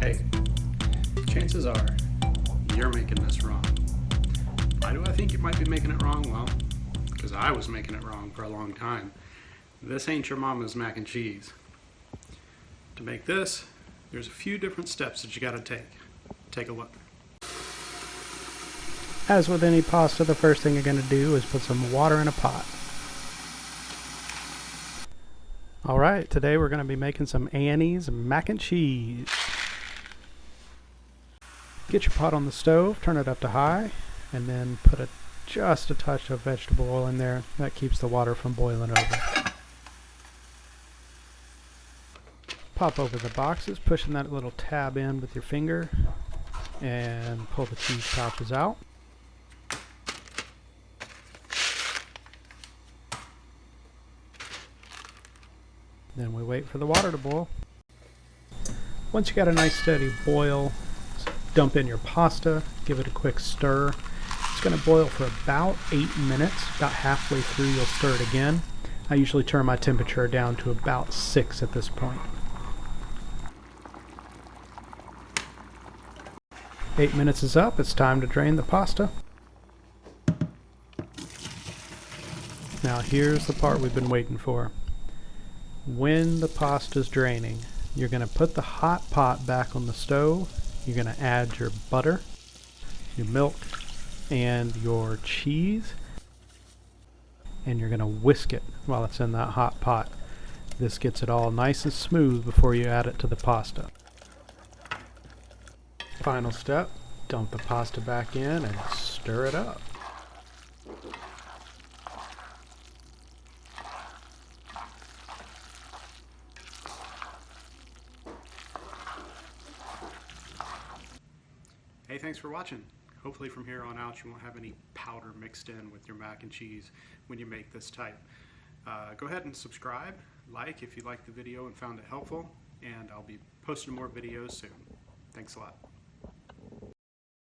Hey, chances are you're making this wrong. Why do I think you might be making it wrong? Well, because I was making it wrong for a long time. This ain't your mama's mac and cheese. To make this, there's a few different steps that you gotta take. Take a look. As with any pasta, the first thing you're going to do is put some water in a pot. Alright, today we're going to be making some Annie's mac and cheese. Get your pot on the stove, turn it up to high, and then put just a touch of vegetable oil in there. That keeps the water from boiling over. Pop over the boxes, pushing that little tab in with your finger, and pull the cheese pouches out. Then we wait for the water to boil. Once you got a nice steady boil, dump in your pasta, give it a quick stir. It's going to boil for about 8 minutes. About halfway through you'll stir it again. I usually turn my temperature down to about 6 at this point. 8 minutes is up, it's time to drain the pasta. Now here's the part we've been waiting for. When the pasta's draining, you're going to put the hot pot back on the stove. You're going to add your butter, your milk, and your cheese. And you're going to whisk it while it's in that hot pot. This gets it all nice and smooth before you add it to the pasta. Final step, dump the pasta back in and stir it up. Hey, thanks for watching. Hopefully from here on out you won't have any powder mixed in with your mac and cheese when you make this type. Go ahead and subscribe, like if you liked the video and found it helpful, and I'll be posting more videos soon. Thanks a lot.